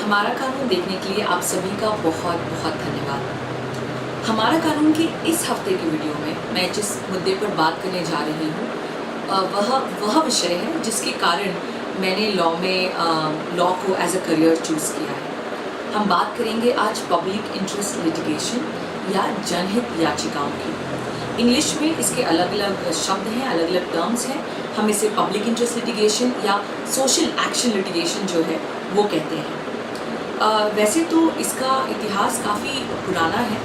हमारा कानून देखने के लिए आप सभी का बहुत बहुत धन्यवाद। हमारा कानून के इस हफ्ते की वीडियो में मैं जिस मुद्दे पर बात करने जा रही हूँ वह विषय है जिसके कारण मैंने लॉ को एज अ करियर चूज़ किया है। हम बात करेंगे आज पब्लिक इंटरेस्ट लिटिगेशन या जनहित याचिकाओं की। इंग्लिश में इसके अलग अलग शब्द हैं, अलग अलग टर्म्स हैं। हम इसे पब्लिक इंटरेस्ट लिटिगेशन या सोशल एक्शन लिटिगेशन जो है वो कहते हैं। वैसे तो इसका इतिहास काफ़ी पुराना है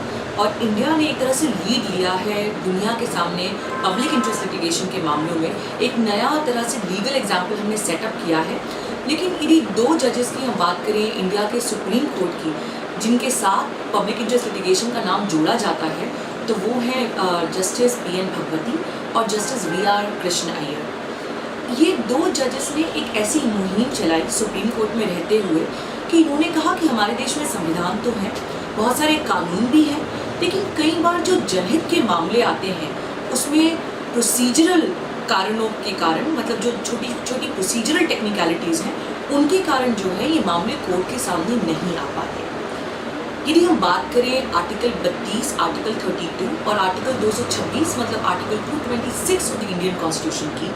और इंडिया ने एक तरह से लीड लिया है दुनिया के सामने पब्लिक इंटरेस्ट लिटिगेशन के मामलों में। एक नया तरह से लीगल एग्जाम्पल हमने सेटअप किया है। लेकिन यदि दो जजेस की हम बात करें इंडिया के सुप्रीम कोर्ट की, जिनके साथ पब्लिक इंटरेस्ट लिटिगेशन का नाम जोड़ा जाता है, तो वो हैं जस्टिस PN भगवती और जस्टिस VR कृष्ण अय्यर। ये दो जजेस ने एक ऐसी मुहिम चलाई सुप्रीम कोर्ट में रहते हुए कि इन्होंने कहा कि हमारे देश में संविधान तो है, बहुत सारे कानून भी हैं, लेकिन कई बार जो जनहित के मामले आते हैं उसमें प्रोसीजरल कारणों के कारण, मतलब जो छोटी छोटी प्रोसीजरल टेक्निकलिटीज़ हैं, उनके कारण जो है ये मामले कोर्ट के सामने नहीं आ पाते। यदि हम बात करें आर्टिकल 32, आर्टिकल 32 और आर्टिकल 226 मतलब article 226 of the Indian constitution की,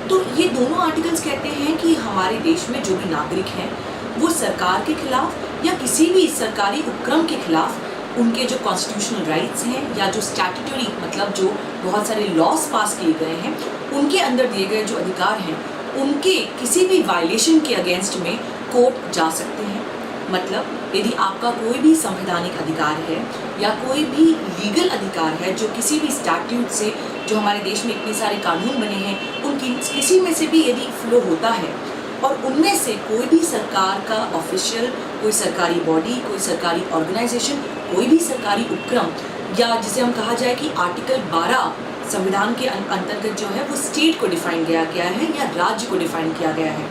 तो ये दोनों आर्टिकल्स कहते हैं कि हमारे देश में जो भी नागरिक हैं वो सरकार के खिलाफ या किसी भी सरकारी उपक्रम के खिलाफ उनके जो कॉन्स्टिट्यूशनल राइट्स हैं या जो स्टैट्यूटरी मतलब जो बहुत सारे लॉज पास किए गए हैं उनके अंदर दिए गए जो अधिकार हैं उनके किसी भी वायलेशन के अगेंस्ट में कोर्ट जा सकते हैं। मतलब यदि आपका कोई भी संवैधानिक अधिकार है या कोई भी लीगल अधिकार है जो किसी भी स्टैट्यूट से, जो हमारे देश में इतने सारे कानून बने हैं उनकी किसी में से भी यदि फ्लो होता है और उनमें से कोई भी सरकार का ऑफिशियल, कोई सरकारी बॉडी, कोई सरकारी ऑर्गेनाइजेशन, कोई भी सरकारी उपक्रम, या जिसे हम कहा जाए कि आर्टिकल 12 संविधान के अंतर्गत जो है वो स्टेट को डिफाइन किया गया है या राज्य को डिफाइन किया गया है,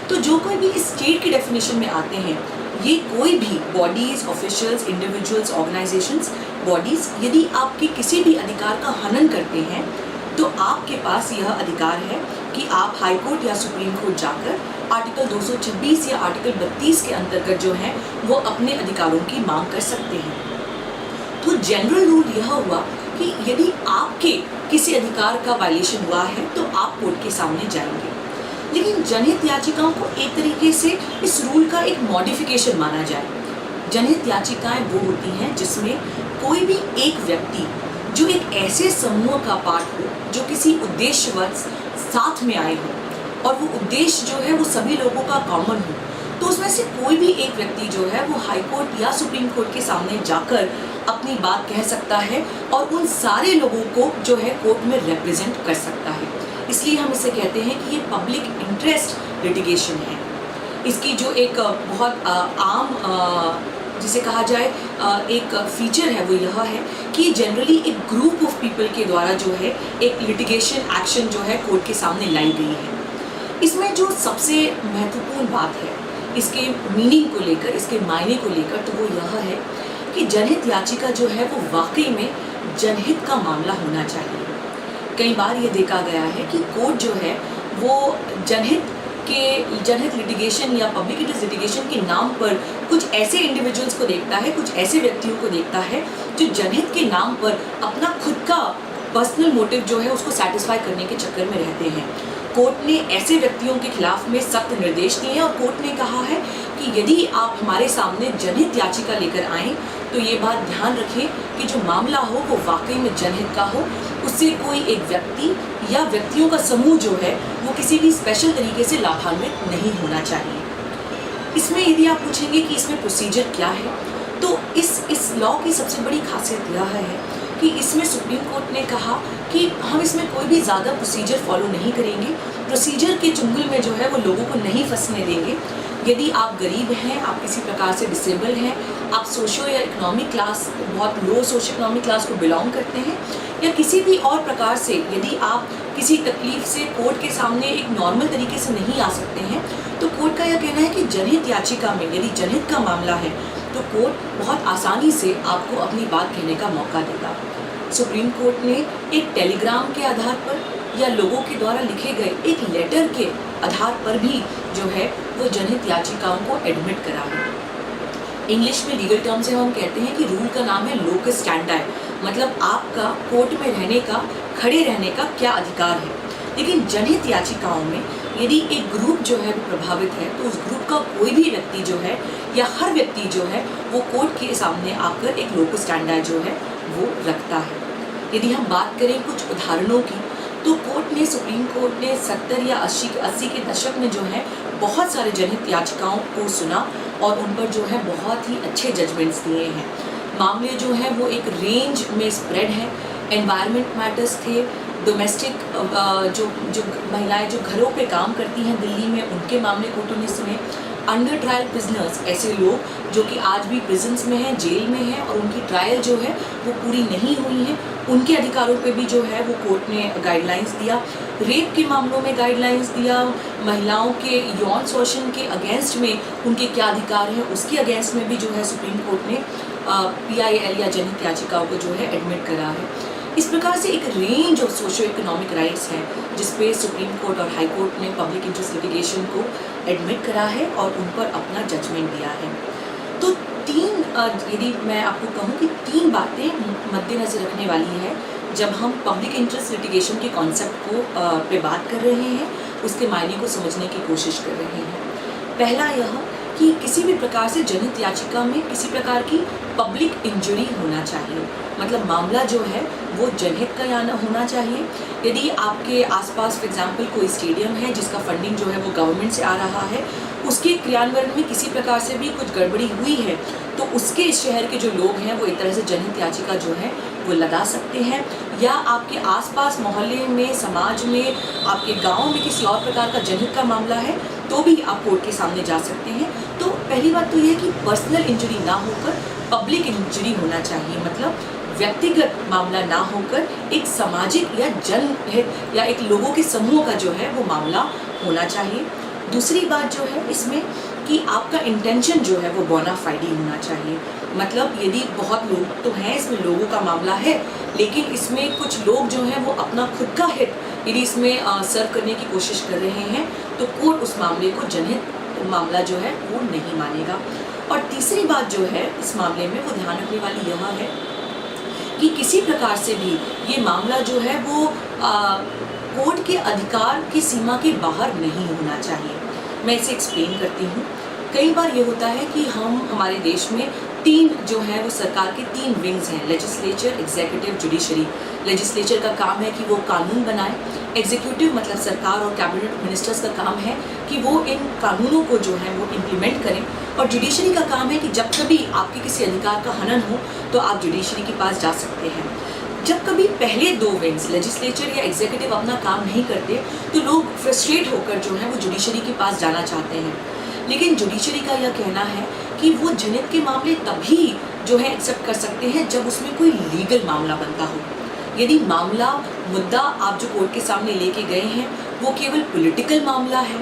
तो जो कोई भी इस स्टेट की डेफिनेशन में आते हैं, ये कोई भी bodies, officials, individuals, organisations, bodies यदि आपके किसी भी अधिकार का हनन करते हैं तो आपके पास यह अधिकार है कि आप हाई कोर्ट या सुप्रीम कोर्ट जाकर आर्टिकल 226 या आर्टिकल 32 के अंतर्गत जो है वो अपने अधिकारों की मांग कर सकते हैं। तो जनरल रूल यह हुआ कि यदि आपके किसी अधिकार का वायलेशन हुआ है तो आप कोर्ट के सामने जाएंगे। लेकिन जनहित याचिकाओं को एक तरीके से इस रूल का एक मॉडिफिकेशन माना जाए। जनहित याचिकाएं वो होती हैं जिसमें कोई भी एक व्यक्ति जो एक ऐसे समूह का पार्ट हो जो किसी उद्देश्यवश साथ में आए हो और वो उद्देश्य जो है वो सभी लोगों का कॉमन हो, तो उसमें से कोई भी एक व्यक्ति जो है वो हाई कोर्ट या सुप्रीम कोर्ट के सामने जाकर अपनी बात कह सकता है और उन सारे लोगों को जो है कोर्ट में रिप्रेजेंट कर सकता है। इसलिए हम इसे कहते हैं कि ये पब्लिक इंटरेस्ट लिटिगेशन है। इसकी जो एक बहुत आम जिसे कहा जाए एक फीचर है वो यह है कि जनरली एक ग्रुप ऑफ पीपल के द्वारा जो है एक लिटिगेशन एक्शन जो है कोर्ट के सामने लाई गई है। इसमें जो सबसे महत्वपूर्ण बात है इसके मीनिंग को लेकर, इसके मायने को लेकर, तो वो यह है कि जनहित याचिका जो है वो वाकई में जनहित का मामला होना चाहिए। कई बार ये देखा गया है कि कोर्ट जो है वो जनहित लिटिगेशन या पब्लिक इंटरेस्ट लिटिगेशन के नाम पर कुछ ऐसे इंडिविजुअल्स को देखता है, कुछ ऐसे व्यक्तियों को देखता है जो जनहित के नाम पर अपना खुद का पर्सनल मोटिव जो है उसको सेटिस्फाई करने के चक्कर में रहते हैं। कोर्ट ने ऐसे व्यक्तियों के खिलाफ में सख्त निर्देश दिए हैं और कोर्ट ने कहा है कि यदि आप हमारे सामने जनहित याचिका लेकर आएँ तो ये बात ध्यान रखें कि जो मामला हो वो वाकई में जनहित का हो, उससे कोई एक व्यक्ति या व्यक्तियों का समूह जो है वो किसी भी स्पेशल तरीके से लाभान्वित नहीं होना चाहिए। इसमें यदि आप पूछेंगे कि इसमें प्रोसीजर क्या है, तो इस लॉ की सबसे बड़ी खासियत यह है कि इसमें सुप्रीम कोर्ट ने कहा कि हम इसमें कोई भी ज़्यादा प्रोसीजर फॉलो नहीं करेंगे, प्रोसीजर के चुंगल में जो है वो लोगों को नहीं फंसने देंगे। यदि आप गरीब हैं, आप किसी प्रकार से डिसेबल हैं, आप सोशो या इकोनॉमिक क्लास, बहुत लो सोशो इकोनॉमिक क्लास को बिलोंग करते हैं, या किसी भी और प्रकार से यदि आप किसी तकलीफ से कोर्ट के सामने एक नॉर्मल तरीके से नहीं आ सकते हैं, तो कोर्ट का यह कहना है कि जनहित याचिका में यदि जनहित का मामला है तो कोर्ट बहुत आसानी से आपको अपनी बात कहने का मौका देगा। सुप्रीम कोर्ट ने एक टेलीग्राम के आधार पर या लोगों के द्वारा लिखे गए एक लेटर के आधार पर भी जो है वो जनहित याचिकाओं को एडमिट करा है। इंग्लिश में लीगल टर्म से हम कहते हैं कि रूल का नाम है लोकस स्टैंडी, मतलब आपका कोर्ट में रहने का, खड़े रहने का क्या अधिकार है। लेकिन जनहित याचिकाओं में यदि एक ग्रुप जो है वो प्रभावित है तो उस ग्रुप का कोई भी व्यक्ति जो है या हर व्यक्ति जो है वो कोर्ट के सामने आकर एक लोकस स्टैंडी जो है वो रखता है। यदि हम बात करें कुछ उदाहरणों की, तो सुप्रीम कोर्ट ने 70 या 80 के दशक में जो है बहुत सारे जनहित याचिकाओं को सुना और उन पर जो है बहुत ही अच्छे जजमेंट्स दिए हैं। मामले जो है वो एक रेंज में स्प्रेड है। एनवायरनमेंट मैटर्स थे, डोमेस्टिक जो महिलाएं जो घरों पे काम करती हैं दिल्ली में, उनके मामले कोर्टों ने सुने। अंडर ट्रायल प्रिजनर्स, ऐसे लोग जो कि आज भी प्रिजन्स में हैं, जेल में हैं और उनकी ट्रायल जो है वो पूरी नहीं हुई है, उनके अधिकारों पे भी जो है वो कोर्ट ने गाइडलाइंस दिया। रेप के मामलों में गाइडलाइंस दिया, महिलाओं के यौन शोषण के अगेंस्ट में उनके क्या अधिकार हैं उसके अगेंस्ट में भी जो है सुप्रीम कोर्ट ने PIL या जनहित याचिकाओं को जो है एडमिट करा है। इस प्रकार से एक range of socio economic rights हैं जिसपे सुप्रीम कोर्ट और हाई कोर्ट ने पब्लिक इंटरेस्ट लिटिगेशन को एडमिट करा है और उन पर अपना जजमेंट दिया है। तो यदि मैं आपको कहूँ कि 3 बातें मद्देनजर रखने वाली है जब हम पब्लिक इंटरेस्ट लिटिगेशन के कॉन्सेप्ट को पे बात कर रहे हैं, उसके मायने को समझने की कोशिश कर रहे हैं। पहला यह कि किसी भी प्रकार से जनहित याचिका में किसी प्रकार की पब्लिक इंजरी होना चाहिए, मतलब मामला जो है वो जनहित का होना चाहिए। यदि आपके आसपास फॉर एग्जांपल कोई स्टेडियम है जिसका फंडिंग जो है वो गवर्नमेंट से आ रहा है, उसके क्रियान्वयन में किसी प्रकार से भी कुछ गड़बड़ी हुई है तो उसके शहर के जो लोग हैं वो एक तरह से जनहित याचिका जो है वो लगा सकते हैं। या आपके आसपास मोहल्ले में, समाज में, आपके गांव में किसी और प्रकार का जनहित का मामला है तो भी आप कोर्ट के सामने जा सकते हैं। तो पहली बात तो यह है कि पर्सनल इंजरी ना होकर पब्लिक इंजरी होना चाहिए, मतलब व्यक्तिगत मामला ना होकर एक सामाजिक या जनहित या एक लोगों के समूह का जो है वो मामला होना चाहिए। दूसरी बात जो है इसमें कि आपका इंटेंशन जो है वो बोना फाइडी होना चाहिए, मतलब यदि बहुत लोग तो हैं, इसमें लोगों का मामला है, लेकिन इसमें कुछ लोग जो हैं वो अपना खुद का हित यदि इसमें सर्व करने की कोशिश कर रहे हैं तो कोर्ट उस मामले को जनहित मामला जो है वो नहीं मानेगा। और तीसरी बात जो है इस मामले में वो ध्यान रखने वाली यह है कि किसी प्रकार से भी ये मामला जो है वो कोर्ट के अधिकार की सीमा के बाहर नहीं होना चाहिए। मैं इसे एक्सप्लेन करती हूँ। कई बार ये होता है कि हमारे देश में 3 जो है वो सरकार के 3 विंग्स हैं, लेजिस्लेचर, एग्जीक्यूटिव, जुडिशरी। लेजिस्लेचर का काम है कि वो कानून बनाए, एग्जीक्यूटिव मतलब सरकार और कैबिनेट मिनिस्टर्स का काम है कि वो इन कानूनों को जो है वो इम्प्लीमेंट करें, और जुडिशरी का काम है कि जब कभी आपके किसी अधिकार का हनन हो तो आप जुडिशरी के पास जा सकते हैं। जब कभी पहले 2 विंग्स लेजिस्लेचर या एग्जीक्यूटिव अपना काम नहीं करते तो लोग फ्रस्ट्रेट होकर जो है वो जुडिशरी के पास जाना चाहते हैं। लेकिन जुडिशरी का यह कहना है कि वो जनहित के मामले तभी जो है एक्सेप्ट कर सकते हैं जब उसमें कोई लीगल मामला बनता हो। यदि मुद्दा आप जो कोर्ट के सामने लेके गए हैं वो केवल पॉलिटिकल मामला है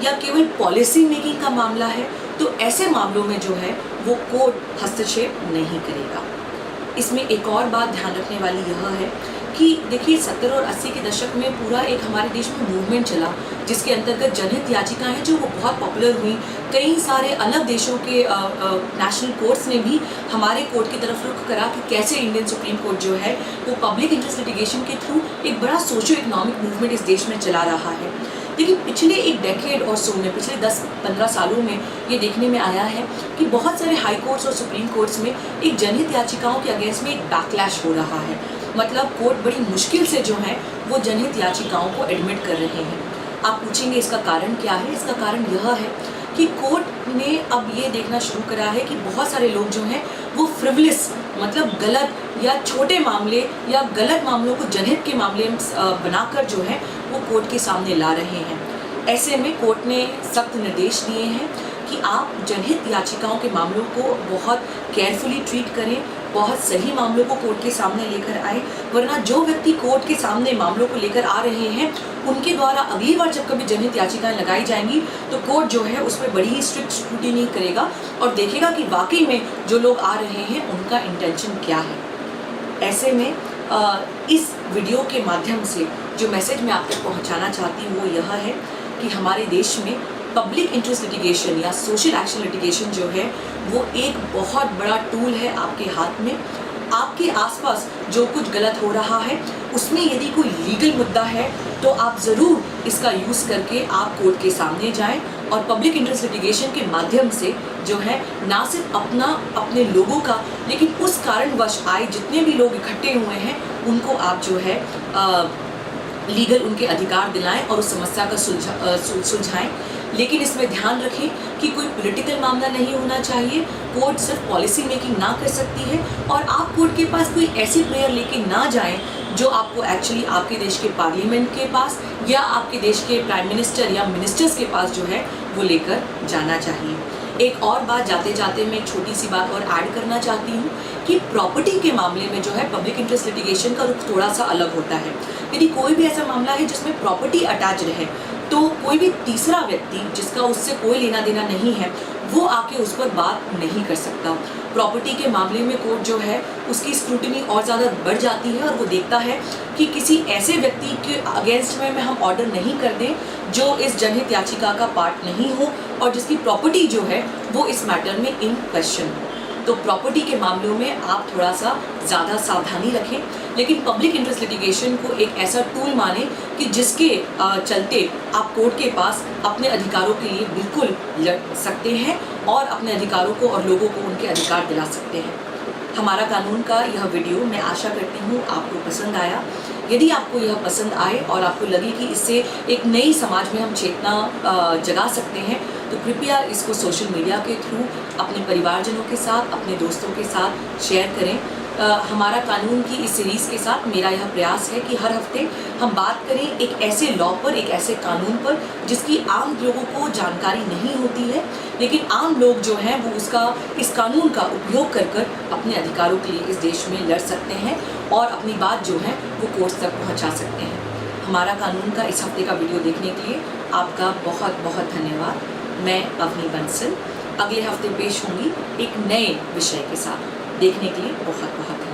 या केवल पॉलिसी मेकिंग का मामला है तो ऐसे मामलों में जो है वो कोर्ट हस्तक्षेप नहीं करेगा। इसमें एक और बात ध्यान रखने वाली यह है कि देखिए 70 और 80 के दशक में पूरा एक हमारे देश में मूवमेंट चला जिसके अंतर्गत जनहित याचिकाएं जो वो बहुत पॉपुलर हुई। कई सारे अलग देशों के नेशनल कोर्ट्स ने भी हमारे कोर्ट की तरफ रुख करा कि कैसे इंडियन सुप्रीम कोर्ट जो है वो पब्लिक इंटरेस्ट लिटिगेशन के थ्रू एक बड़ा सोशियो इकोनॉमिक मूवमेंट इस देश में चला रहा है। लेकिन पिछले एक डेकेड और सो में, पिछले 10-15 सालों में ये देखने में आया है कि बहुत सारे हाई कोर्ट्स और सुप्रीम कोर्ट्स में एक जनहित याचिकाओं के अगेंस्ट में एक बैकलैश हो रहा है। मतलब कोर्ट बड़ी मुश्किल से जो है वो जनहित याचिकाओं को एडमिट कर रहे हैं। आप पूछेंगे इसका कारण क्या है? इसका कारण यह है कि कोर्ट ने अब ये देखना शुरू करा है कि बहुत सारे लोग जो हैं वो फ्रिवलिस मतलब गलत या छोटे मामले या गलत मामलों को जनहित के मामले बनाकर जो है वो कोर्ट के सामने ला रहे हैं। ऐसे में कोर्ट ने सख्त निर्देश दिए हैं कि आप जनहित याचिकाओं के मामलों को बहुत केयरफुली ट्रीट करें, बहुत सही मामलों को कोर्ट के सामने लेकर आए, वरना जो व्यक्ति कोर्ट के सामने मामलों को लेकर आ रहे हैं उनके द्वारा अगली बार जब कभी जनहित याचिकाएं लगाई जाएंगी तो कोर्ट जो है उस पर बड़ी ही स्ट्रिक्ट स्क्रूटिनी करेगा और देखेगा कि वाकई में जो लोग आ रहे हैं उनका इंटेंशन क्या है। ऐसे में इस वीडियो के माध्यम से जो मैसेज मैं आप तक पहुंचाना चाहती हूँ वो यह है कि हमारे देश में पब्लिक इंटरेस्ट लिटिगेशन या सोशल एक्शन लिटिगेशन जो है वो एक बहुत बड़ा टूल है आपके हाथ में। आपके आसपास जो कुछ गलत हो रहा है उसमें यदि कोई लीगल मुद्दा है तो आप ज़रूर इसका यूज़ करके आप कोर्ट के सामने जाएं और पब्लिक इंटरेस्ट लिटिगेशन के माध्यम से जो है ना सिर्फ अपने लोगों का, लेकिन उस कारणवश आए जितने भी लोग इकट्ठे हुए हैं उनको आप जो है लीगल उनके अधिकार दिलाएं और उस समस्या का सुलझाएं। लेकिन इसमें ध्यान रखें कि कोई पॉलिटिकल मामला नहीं होना चाहिए। कोर्ट सिर्फ पॉलिसी मेकिंग ना कर सकती है और आप कोर्ट के पास कोई ऐसी प्रेयर लेके ना जाएं जो आपको एक्चुअली आपके देश के पार्लियामेंट के पास या आपके देश के प्राइम मिनिस्टर या मिनिस्टर्स के पास जो है वो लेकर जाना चाहिए। एक और बात जाते जाते मैं एक छोटी सी बात और ऐड करना चाहती हूँ कि प्रॉपर्टी के मामले में जो है पब्लिक इंटरेस्ट लिटिगेशन का रुख थोड़ा सा अलग होता है। यदि कोई भी ऐसा मामला है जिसमें प्रॉपर्टी अटैच्ड है तो कोई भी तीसरा व्यक्ति जिसका उससे कोई लेना देना नहीं है वो आके उस पर बात नहीं कर सकता। प्रॉपर्टी के मामले में कोर्ट जो है उसकी स्क्रूटनी और ज़्यादा बढ़ जाती है और वो देखता है कि किसी ऐसे व्यक्ति के अगेंस्ट में हम ऑर्डर नहीं कर दें जो इस जनहित याचिका का पार्ट नहीं हो और जिसकी प्रॉपर्टी जो है वो इस मैटर में इन क्वेश्चन हो। तो प्रॉपर्टी के मामलों में आप थोड़ा सा ज़्यादा सावधानी रखें, लेकिन पब्लिक इंटरेस्ट लिटिगेशन को एक ऐसा टूल माने कि जिसके चलते आप कोर्ट के पास अपने अधिकारों के लिए बिल्कुल लड़ सकते हैं और अपने अधिकारों को और लोगों को उनके अधिकार दिला सकते हैं। हमारा कानून का यह वीडियो मैं आशा करती हूँ आपको पसंद आया। यदि आपको यह पसंद आए और आपको लगे कि इससे एक नई समाज में हम चेतना जगा सकते हैं तो कृपया इसको सोशल मीडिया के थ्रू अपने परिवारजनों के साथ, अपने दोस्तों के साथ शेयर करें। हमारा कानून की इस सीरीज़ के साथ मेरा यह प्रयास है कि हर हफ्ते हम बात करें एक ऐसे लॉ पर, एक ऐसे कानून पर जिसकी आम लोगों को जानकारी नहीं होती है, लेकिन आम लोग जो हैं वो इस कानून का उपयोग कर अपने अधिकारों के लिए इस देश में लड़ सकते हैं और अपनी बात जो है वो कोर्ट तक पहुंचा सकते हैं। हमारा कानून का इस हफ्ते का वीडियो देखने के लिए आपका बहुत बहुत धन्यवाद। मैं अवनी बंसल अगले हफ्ते पेश होंगी एक नए विषय के साथ। देखने के लिए बहुत बहुत धन्यवाद।